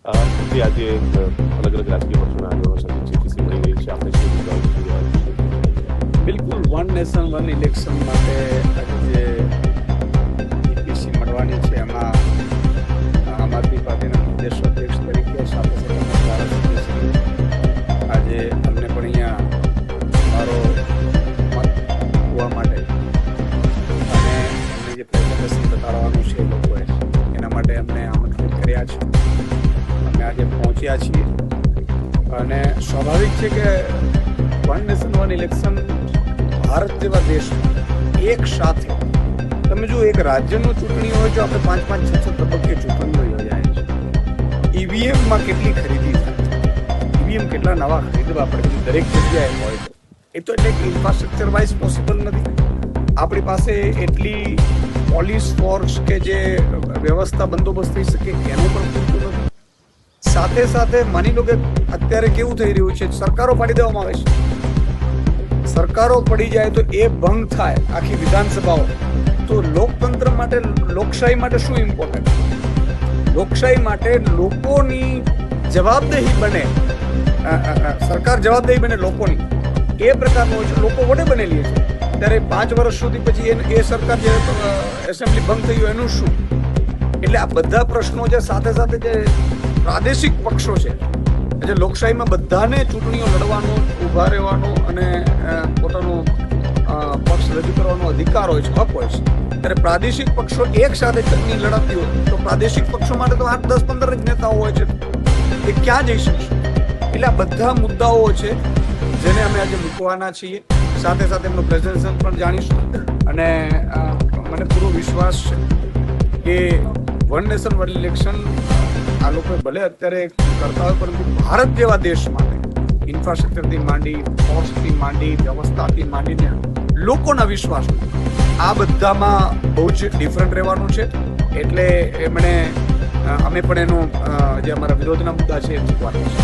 જે આજે અલગ અલગ રાજકીય પક્ષોના આગેવાનો સાથે ચીફીસી મળી રહી છે, આપણે શું મુદ્દાઓ જોઈ રહ્યા છીએ? બિલકુલ વન નેશન વન ઇલેક્શન માટે આજે જે ઈપીસી મળવાની છે એમાં આમ આદમી પાર્ટીના પ્રદેશ અધ્યક્ષ તરીકે સાથે સાથે ધારાસભ્યશ્રી આજે અમને પણ અહીંયા મારો મત હોવા માટે અને અમને જે પ્રેઝન્ટેશન બતાડવાનું છે એ લોકોએ એના માટે અમને આમંત્રિત કર્યા છે. અમે આજે પહોંચ્યા છીએ અને સ્વાભાવિક છે કે one nation one election Bharat જેવા દેશમાં એક સાથે તમે જો એક રાજ્યનું ચૂંટણી હોય તો આપણે 5-5, 6-6 તબક્કે ચૂંટણીઓ યોજાય છે. ઈવીએમમાં કેટલી ખરીદી થાય છે, ઈવીએમ કેટલા નવા ખરીદવા પડે દરેક જગ્યાએ હોય છે. એ તો એટલે ઇન્ફ્રાસ્ટ્રક્ચર વાઇઝ પોસિબલ નથી. આપણી પાસે એટલી પોલીસ ફોર્સ કે જે વ્યવસ્થા બંદોબસ્ત થઈ શકે એનું પણ પૂરતું નથી. સાથે સાથે માની લો કે અત્યારે કેવું થઈ રહ્યું છે, સરકારો પાડી દેવામાં આવે છે. સરકારો પડી જાય તો એ ભંગ થાય આખી વિધાનસભાઓ, તો લોકતંત્ર માટે લોકશાહી માટે શું ઇમ્પોર્ટન્ટ? લોકશાહી માટે લોકોની જવાબદેહી બને, સરકાર જવાબદેહી બને લોકોની, એ પ્રકારનું હોય છે. લોકો વડે બનેલી છે ત્યારે 5 વર્ષ સુધી પછી એ સરકાર જે એસેમ્બલી ભંગ થઈ ગયું એનું શું? એટલે આ બધા પ્રશ્નો છે. સાથે સાથે જે પ્રાદેશિક પક્ષો છે, જે લોકશાહીમાં બધાને ચૂંટણીઓ લડવાનો, ઊભા રહેવાનો અને પોતાનો પક્ષ રજૂ કરવાનો અધિકાર હોય છે, હક હોય છે. ત્યારે પ્રાદેશિક પક્ષો એક સાથે ચૂંટણી લડાતી હોય તો પ્રાદેશિક પક્ષો માટે તો 8, 10, 15 જ નેતાઓ હોય છે, એ ક્યાં જઈ શકશે? એટલે આ બધા મુદ્દાઓ છે જેને અમે આજે મૂકવાના છીએ. સાથે સાથે એમનું પ્રેઝન્ટેશન પણ જાણીશું અને મને પૂરો વિશ્વાસ છે કે વન નેશન વન ઇલેક્શન આ લોકો ભલે અત્યારે કરતા હોય પરંતુ ભારત જેવા દેશ માટે ઇન્ફ્રાસ્ટ્રક્ચરથી માંડી, ફોર્સથી માંડી, વ્યવસ્થાથી માંડીને લોકોના વિશ્વાસ આ બધામાં બહુ જ ડિફરન્ટ રહેવાનું છે. એટલે અમે પણ એનો જે અમારા વિરોધના મુદ્દા છે એ મૂકવાના છે.